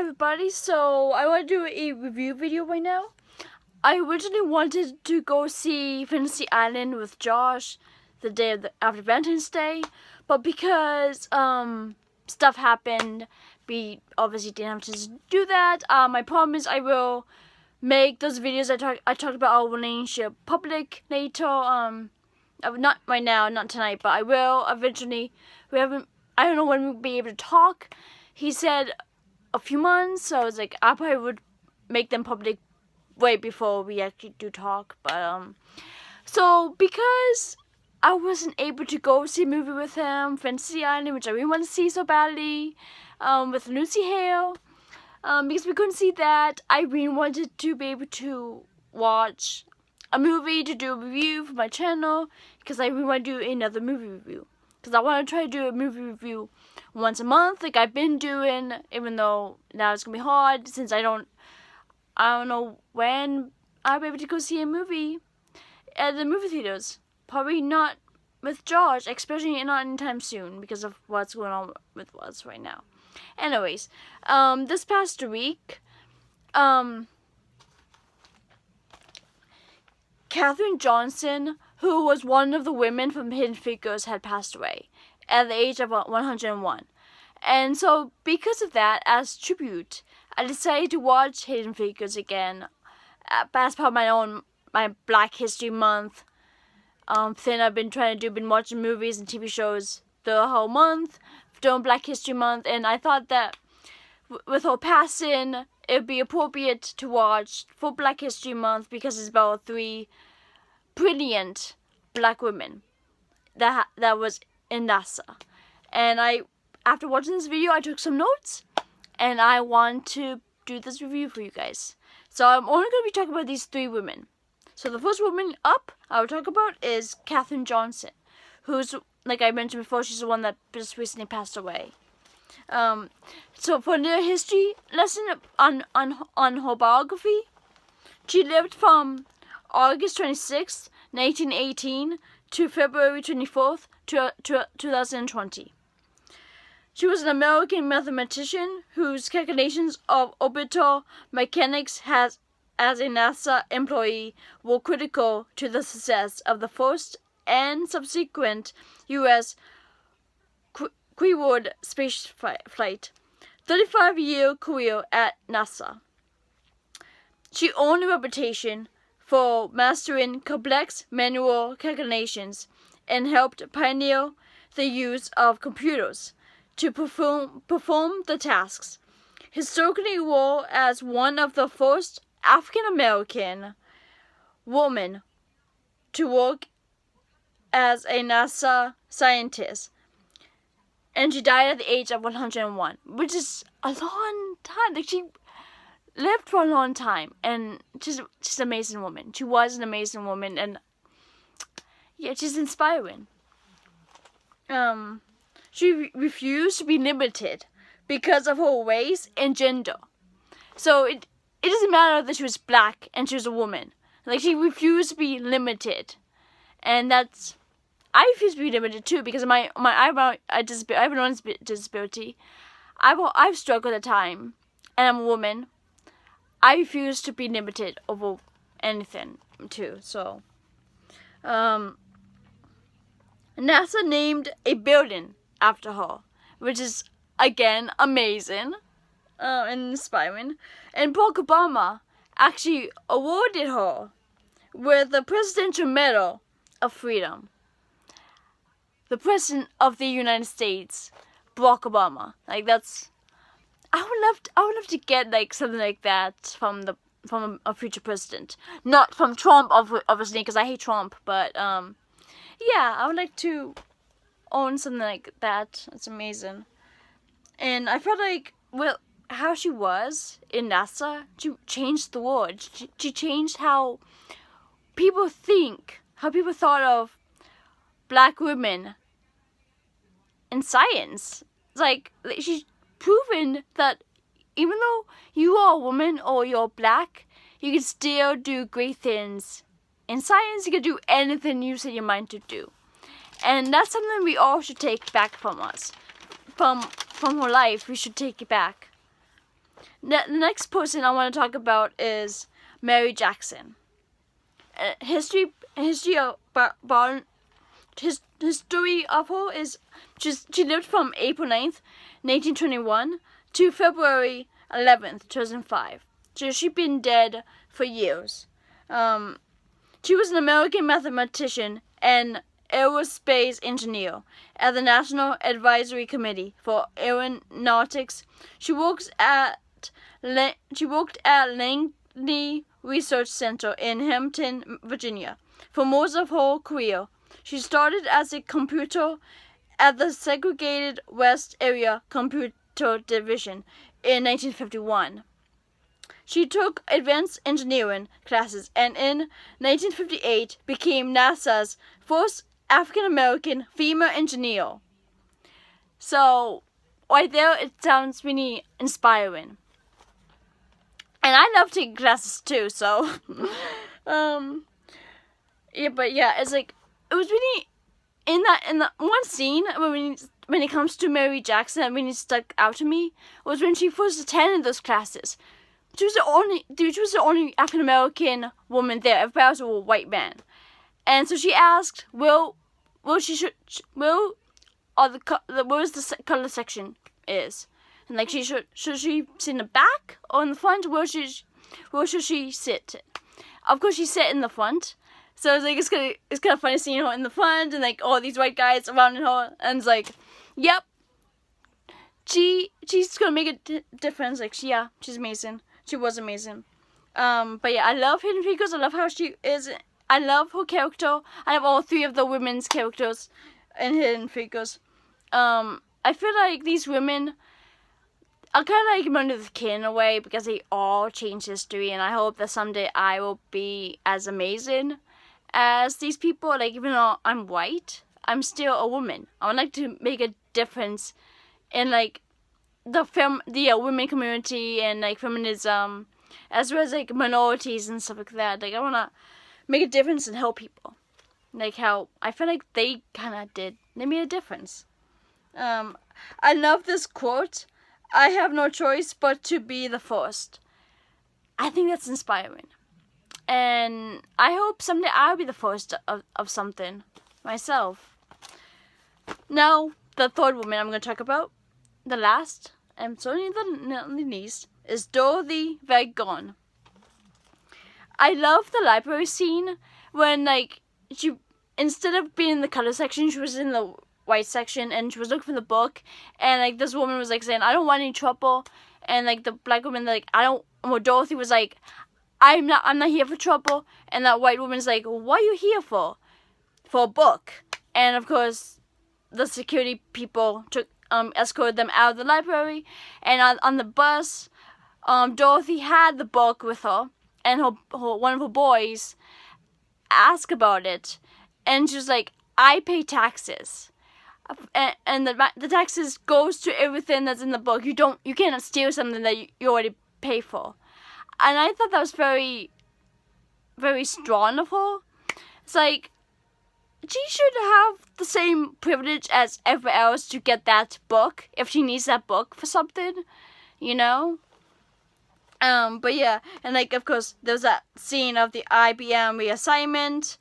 everybody, so I want to do a review video right now. I originally wanted to go see Fantasy Island with Josh the day after Valentine's Day, but because stuff happened, we obviously didn't have to do that. I promise I will make those videos I talked about our relationship public later. Not right now, not tonight, but I will eventually. I don't know when we'll be able to talk. He said a few months, so it's like I probably would make them public way before we actually do talk. But so because I wasn't able to go see a movie with him, Fantasy Island, which I really want to see so badly, with Lucy Hale, because we couldn't see that, I really wanted to be able to watch a movie to do a review for my channel, because I really want to do another movie review. Because I want to try to do a movie review once a month, like I've been doing, even though now it's going to be hard, since I don't know when I'll be able to go see a movie at the movie theaters. Probably not with Josh, especially not anytime soon, because of what's going on with us right now. Anyways, this past week, Katherine Johnson, who was one of the women from Hidden Figures, had passed away at the age of 101. And so, because of that, as tribute, I decided to watch Hidden Figures again as part of my Black History Month thing I've been trying to do. Been watching movies and TV shows the whole month during Black History Month, and I thought that with her passing, it would be appropriate to watch for Black History Month because it's about 3 brilliant Black women that was in NASA. And after watching this video, I took some notes, and I want to do this review for you guys. So I'm only going to be talking about these 3 women. So the first woman up I will talk about is Katherine Johnson, who's, like I mentioned before, she's the one that just recently passed away. So for the history lesson on her biography, she lived from August 26th, 1918 to February 24th, 2020. She was an American mathematician whose calculations of orbital mechanics as a NASA employee were critical to the success of the first and subsequent U.S. Crewed space flight. 35-year career at NASA. She earned a reputation for mastering complex manual calculations and helped pioneer the use of computers to perform the tasks. Historically role as one of the first African-American women to work as a NASA scientist. And she died at the age of 101, which is a long time. Like, she lived for a long time, and she's an amazing woman. She was an amazing woman, and yeah, she's inspiring. She refused to be limited because of her race and gender. So it doesn't matter that she was Black and she was a woman. Like, she refused to be limited, and that's. I refuse to be limited too because of my eyebrow. I have an own disability. I've struggled at time, and I'm a woman. I refuse to be limited over anything too. So, NASA named a building after her, which is again amazing and inspiring. And Barack Obama actually awarded her with the Presidential Medal of Freedom. The President of the United States, Barack Obama. Like, that's, I would love to get like something like that from a future president, not from Trump, obviously, because I hate Trump. But yeah, I would like to own something like that. It's amazing, and I felt like, well, how she was in NASA, she changed the world. She changed how people think, how people thought of Black women in science. Like, she's proven that even though you are a woman or you're Black, you can still do great things in science. You can do anything you set your mind to do, and that's something we all should take back from us, from her life. We should take it back. The next person I want to talk about is Mary Jackson. History of her is she lived from April 9th, 1921 to February 11th, 2005. So she's been dead for years. She was an American mathematician and aerospace engineer at the National Advisory Committee for Aeronautics. She worked at Langley Research Center in Hampton, Virginia, for most of her career. She started as a computer at the segregated West Area Computer Division in 1951. She took advanced engineering classes and in 1958 became NASA's first African-American female engineer. So, right there, it sounds really inspiring. And I love taking classes too, so it's like it was really in the one scene when it comes to Mary Jackson that really stuck out to me was when she first attended those classes. She was the only African American woman there. Everybody else was a white man, and so she asked, "Where the color section is?" And like should she sit in the back or in the front? Where should she sit? Of course, she sat in the front. So it's like it's kind of funny seeing her in the front and like all these white guys around her, and it's like, yep, she's gonna make a difference. Like she's amazing. She was amazing. But yeah, I love Hidden Figures. I love how she is. I love her character. I love all three of the women's characters in Hidden Figures. I feel like these women are kind of like Martin Luther King in a way because they all changed history, and I hope that someday I will be as amazing as these people. Like, even though I'm white, I'm still a woman. I would like to make a difference in like the women community and like feminism, as well as like minorities and stuff like that. Like, I want to make a difference and help people. Like how I feel like they kind of did. They made a difference. I love this quote. I have no choice but to be the first. I think that's inspiring. And I hope someday I'll be the first of something myself. Now, the third woman I'm going to talk about, the last, and certainly not the least, is Dorothy Vaughan. I love the library scene when, like, she, instead of being in the color section, she was in the white section, and she was looking for the book, and, like, this woman was, like, saying, I don't want any trouble, and, like, the black woman, like, Dorothy was, like, I'm not here for trouble, and that white woman's, like, what are you here for? For a book. And, of course, the security people escorted them out of the library, and on the bus, Dorothy had the book with her, and her one of her boys asked about it, and she was like, I pay taxes. And the taxes goes to everything that's in the book. You cannot steal something that you already pay for. And I thought that was very, very strong of her. It's like, she should have the same privilege as everyone else to get that book if she needs that book for something, you know? But yeah, and like, of course, there's that scene of the IBM reassignment.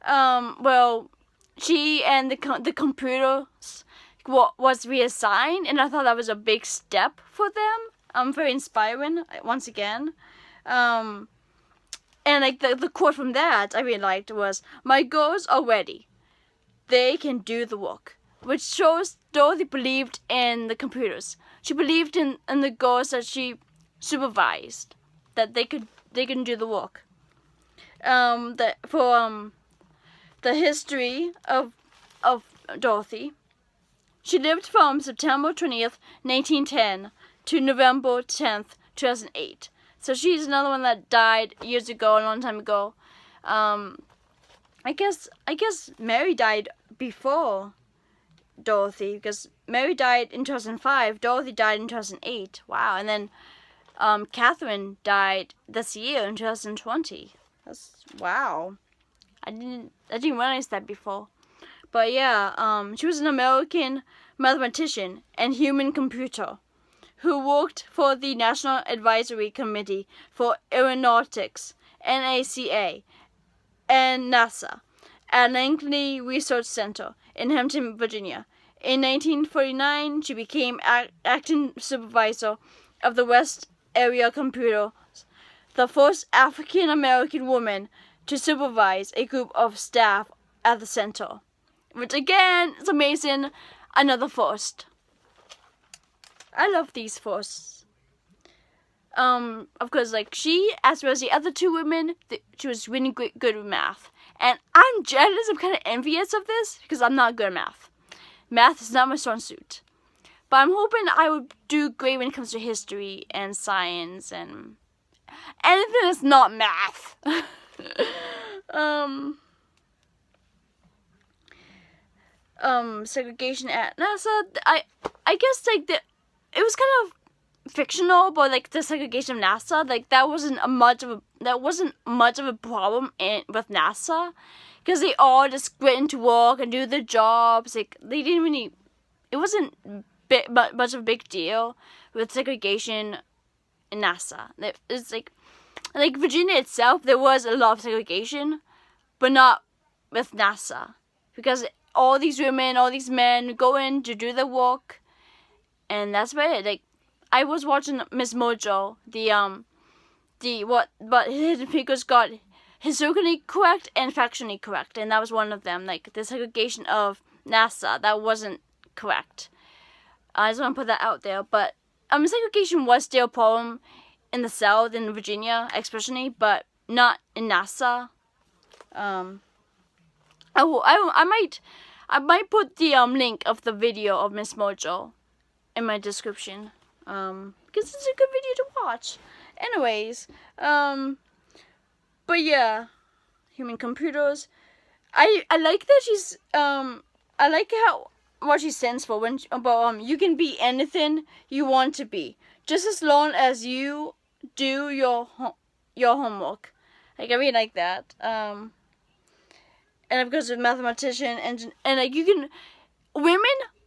Well, she and the computers was reassigned, and I thought that was a big step for them. Very inspiring, once again. And like the quote from that I really liked was, my girls are ready. They can do the work. Which shows Dorothy believed in the computers. She believed in the girls that she supervised, that they can do the work. The history of Dorothy. She lived from September 20th, 1910 to November 10th, 2008. So she's another one that died years ago, a long time ago. I guess Mary died before Dorothy, because Mary died in 2005, Dorothy died in 2008. Wow. And then Catherine died this year in 2020. That's wow. I didn't realize that before. But yeah, she was an American mathematician and human computer who worked for the National Advisory Committee for Aeronautics, NACA, and NASA at Langley Research Center in Hampton, Virginia. In 1949, she became acting supervisor of the West Area Computers, the first African-American woman to supervise a group of staff at the center. Which again is amazing. Another first. I love these firsts. Of course, like she, as well as the other two women, she was really good with math. And I'm jealous, I'm kind of envious of this because I'm not good at math. Math is not my strong suit. But I'm hoping I would do great when it comes to history and science and anything that's not math. Segregation at NASA. I guess like it was kind of fictional, but like the segregation of NASA, like that wasn't much of a problem with NASA, because they all just went into work and do their jobs. Like they didn't really, it wasn't much of a big deal with segregation in NASA. It's like Virginia itself, there was a lot of segregation, but not with NASA, because all these women, all these men go in to do their work, and that's about it. Like I was watching Miss Mojo, but Hidden Figures got historically correct and factually correct, and that was one of them. Like the segregation of NASA, that wasn't correct. I just want to put that out there. But segregation was still a problem in the South, in Virginia especially, but not in NASA. I might put the link of the video of Miss Mojo in my description, because it's a good video to watch. Anyways, but yeah, human computers. I like that she's I like what she stands for when you can be anything you want to be, just as long as you do your homework. Like I really like that. And of course, with mathematician and like you can,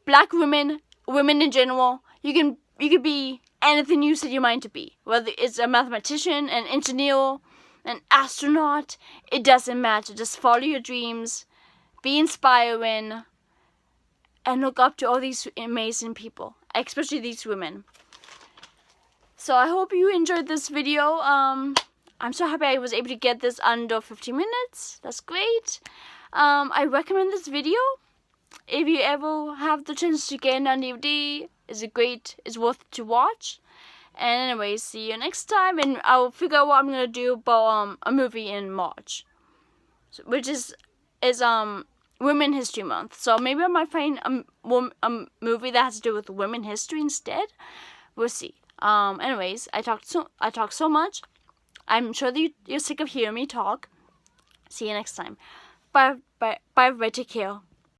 black women in general, you can be anything you set your mind to be. Whether it's a mathematician, an engineer, an astronaut, it doesn't matter. Just follow your dreams, be inspiring, and look up to all these amazing people, especially these women. So I hope you enjoyed this video. I'm so happy I was able to get this under 15 minutes. That's great. I recommend this video. If you ever have the chance to get it on DVD, it's worth to watch. And anyway, see you next time, and I'll figure out what I'm gonna do about a movie in March, which is Women History Month. So maybe I might find a movie that has to do with women history instead. We'll see. Anyways, I talk so much. I'm sure that you're sick of hearing me talk. See you next time. Bye. Take care.